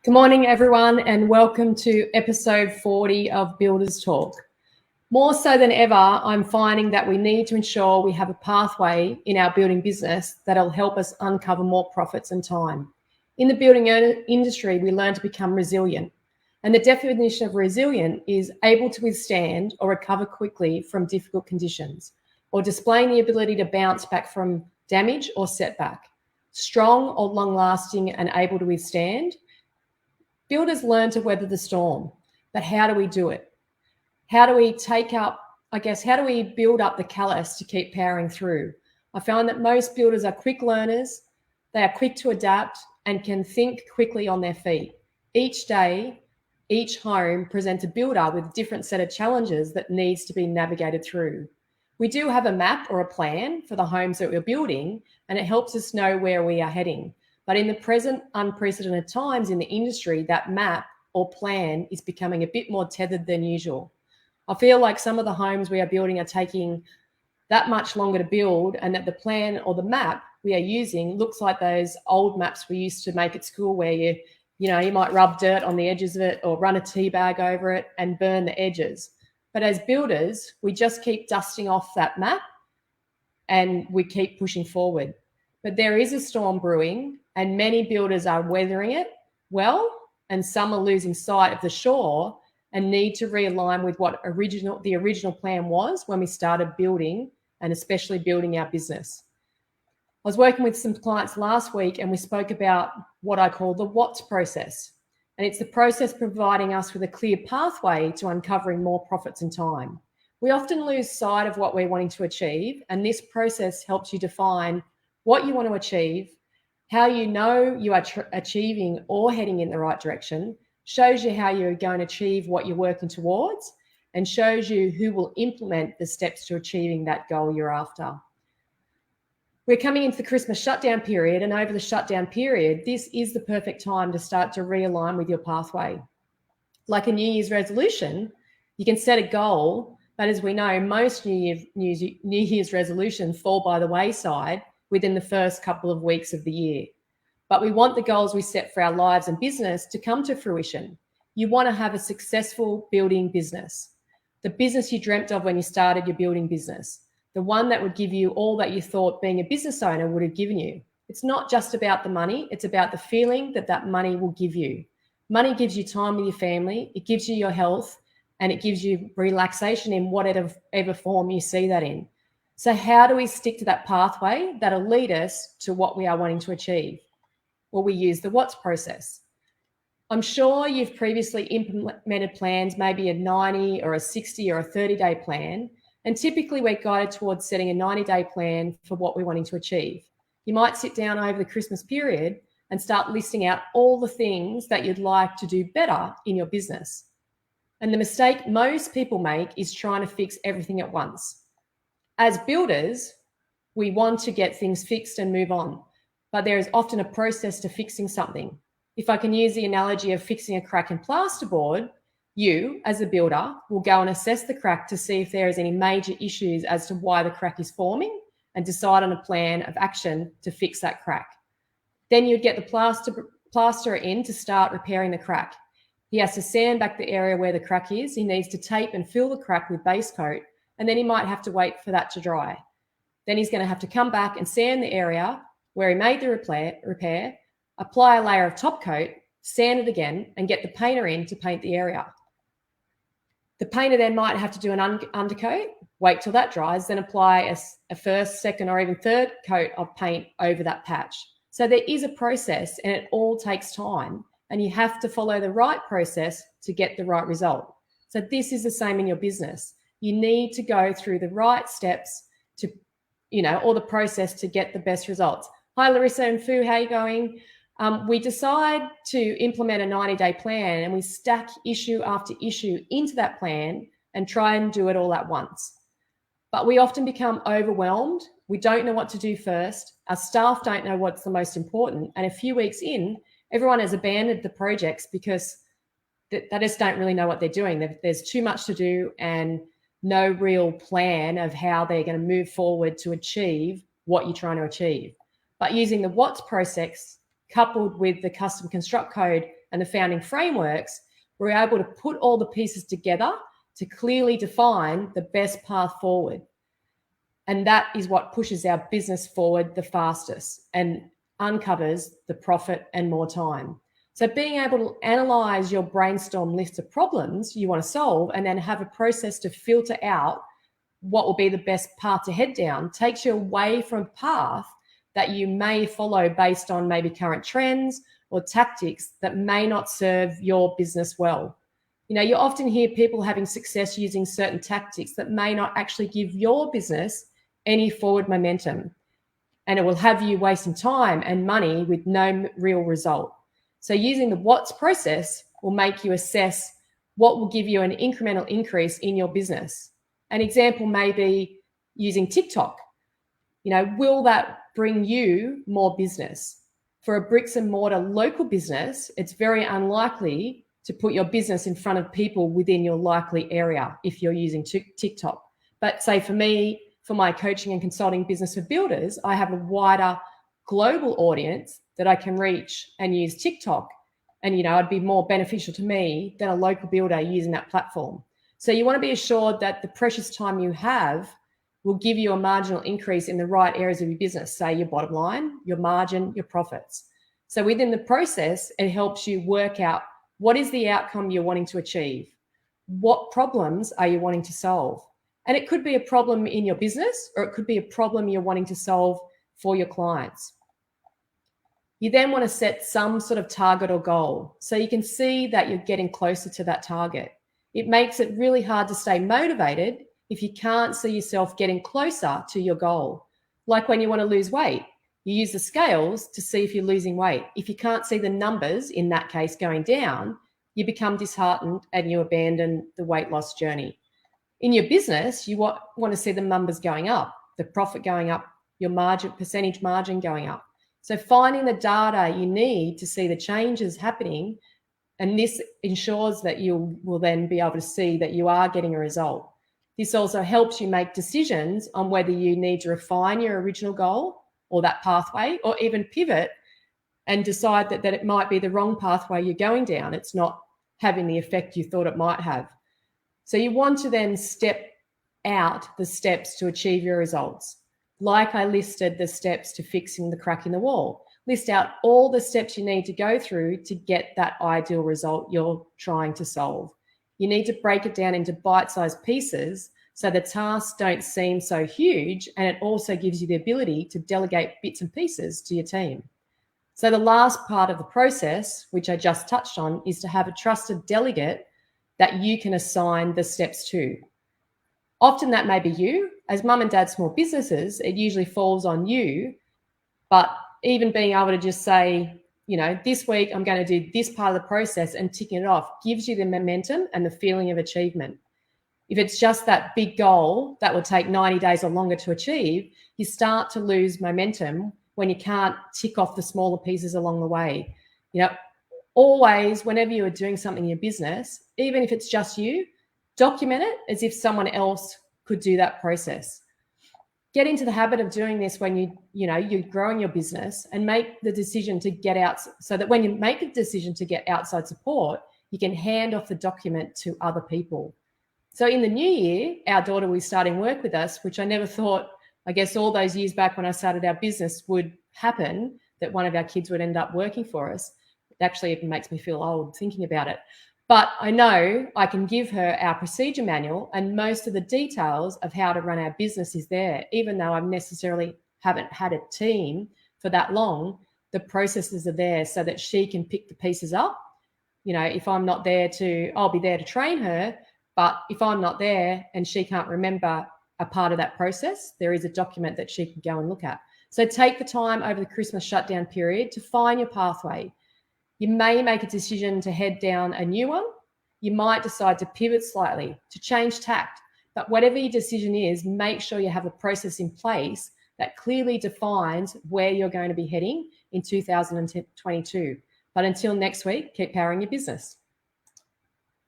Good morning, everyone, and welcome to episode 40 of Builders Talk. More so than ever, I'm finding that we need to ensure we have a pathway in our building business that'll help us uncover more profits and time. In the building industry, we learn to become resilient. And the definition of resilient is able to withstand or recover quickly from difficult conditions, or displaying the ability to bounce back from damage or setback. Strong or long-lasting and able to withstand. Builders learn to weather the storm, but how do we do it? How do we how do we build up the callus to keep powering through? I found that most builders are quick learners, they are quick to adapt and can think quickly on their feet. Each day, each home presents a builder with a different set of challenges that needs to be navigated through. We do have a map or a plan for the homes that we're building, and it helps us know where we are heading. But in the present unprecedented times in the industry, that map or plan is becoming a bit more tethered than usual. I feel like some of the homes we are building are taking that much longer to build, and that the plan or the map we are using looks like those old maps we used to make at school where you might rub dirt on the edges of it or run a tea bag over it and burn the edges. But as builders, we just keep dusting off that map and we keep pushing forward. But there is a storm brewing, and many builders are weathering it well, and some are losing sight of the shore and need to realign with what the original plan was when we started building, and especially building our business. I was working with some clients last week, and we spoke about what I call the what's process. And it's the process providing us with a clear pathway to uncovering more profits and time. We often lose sight of what we're wanting to achieve, and this process helps you define what you want to achieve, how you know you are achieving or heading in the right direction, shows you how you're going to achieve what you're working towards, and shows you who will implement the steps to achieving that goal you're after. We're coming into the Christmas shutdown period, and over the shutdown period, this is the perfect time to start to realign with your pathway. Like a New Year's resolution, you can set a goal, but as we know, most New Year's resolutions fall by the wayside within the first couple of weeks of the year. But we want the goals we set for our lives and business to come to fruition. You want to have a successful building business, the business you dreamt of when you started your building business, the one that would give you all that you thought being a business owner would have given you. It's not just about the money, it's about the feeling that money will give you. Money gives you time with your family, it gives you your health, and it gives you relaxation in whatever form you see that in. So how do we stick to that pathway that'll lead us to what we are wanting to achieve? Well, we use the what's process. I'm sure you've previously implemented plans, maybe a 90 or a 60 or a 30-day plan, and typically we're guided towards setting a 90-day plan for what we're wanting to achieve. You might sit down over the Christmas period and start listing out all the things that you'd like to do better in your business. And the mistake most people make is trying to fix everything at once. As builders, we want to get things fixed and move on, but there is often a process to fixing something. If I can use the analogy of fixing a crack in plasterboard, you, as a builder, will go and assess the crack to see if there is any major issues as to why the crack is forming and decide on a plan of action to fix that crack. Then you'd get the plasterer in to start repairing the crack. He has to sand back the area where the crack is. He needs to tape and fill the crack with base coat, and then he might have to wait for that to dry. Then he's going to have to come back and sand the area where he made the repair, apply a layer of top coat, sand it again, and get the painter in to paint the area. The painter then might have to do an undercoat, wait till that dries, then apply a first, second, or even third coat of paint over that patch. So there is a process, and it all takes time, and you have to follow the right process to get the right result. So this is the same in your business. You need to go through the right steps to, or the process to get the best results. Hi, Larissa and Fu, how are you going? We decide to implement a 90-day plan, and we stack issue after issue into that plan and try and do it all at once. But we often become overwhelmed. We don't know what to do first. Our staff don't know what's the most important. And a few weeks in, everyone has abandoned the projects because they just don't really know what they're doing. There's too much to do and no real plan of how they're going to move forward to achieve what you're trying to achieve. But using the what's process coupled with the custom construct code and the founding frameworks, we're able to put all the pieces together to clearly define the best path forward. And that is what pushes our business forward the fastest and uncovers the profit and more time. So being able to analyze your brainstorm list of problems you want to solve and then have a process to filter out what will be the best path to head down takes you away from a path that you may follow based on maybe current trends or tactics that may not serve your business well. You know, you often hear people having success using certain tactics that may not actually give your business any forward momentum, and it will have you wasting time and money with no real result. So using the WHATS process will make you assess what will give you an incremental increase in your business. An example may be using TikTok. You know, will that bring you more business? For a bricks and mortar local business, it's very unlikely to put your business in front of people within your likely area if you're using TikTok. But say for me, for my coaching and consulting business for builders, I have a wider global audience that I can reach and use TikTok. And, you know, it'd be more beneficial to me than a local builder using that platform. So you want to be assured that the precious time you have will give you a marginal increase in the right areas of your business, say your bottom line, your margin, your profits. So within the process, it helps you work out what is the outcome you're wanting to achieve? What problems are you wanting to solve? And it could be a problem in your business, or it could be a problem you're wanting to solve for your clients. You then want to set some sort of target or goal so you can see that you're getting closer to that target. It makes it really hard to stay motivated if you can't see yourself getting closer to your goal. Like when you want to lose weight, you use the scales to see if you're losing weight. If you can't see the numbers, in that case, going down, you become disheartened and you abandon the weight loss journey. In your business, you want to see the numbers going up, the profit going up, your margin, percentage margin going up. So finding the data you need to see the changes happening, and this ensures that you will then be able to see that you are getting a result. This also helps you make decisions on whether you need to refine your original goal or that pathway, or even pivot and decide that it might be the wrong pathway you're going down. It's not having the effect you thought it might have. So you want to then step out the steps to achieve your results. Like I listed the steps to fixing the crack in the wall. List out all the steps you need to go through to get that ideal result you're trying to solve. You need to break it down into bite-sized pieces so the tasks don't seem so huge, and it also gives you the ability to delegate bits and pieces to your team. So the last part of the process, which I just touched on, is to have a trusted delegate that you can assign the steps to. Often that may be you. As mum and dad small businesses, it usually falls on you, but even being able to just say, you know, this week I'm going to do this part of the process and ticking it off gives you the momentum and the feeling of achievement. If it's just that big goal that will take 90 days or longer to achieve, you start to lose momentum when you can't tick off the smaller pieces along the way. You know, always, whenever you are doing something in your business, even if it's just you, document it as if someone else could do that process. Get into the habit of doing this when you're growing your business, and make the decision to get out, so that when you make a decision to get outside support, you can hand off the document to other people. So in the new year, our daughter will be starting work with us, which I never thought, I guess all those years back when I started our business, would happen, that one of our kids would end up working for us. It actually even makes me feel old thinking about it. But I know I can give her our procedure manual, and most of the details of how to run our business is there. Even though I necessarily haven't had a team for that long, the processes are there so that she can pick the pieces up. You know, if I'm not there I'll be there to train her. But if I'm not there and she can't remember a part of that process, there is a document that she can go and look at. So take the time over the Christmas shutdown period to find your pathway. You may make a decision to head down a new one. You might decide to pivot slightly, to change tact. But whatever your decision is, make sure you have a process in place that clearly defines where you're going to be heading in 2022. But until next week, keep powering your business.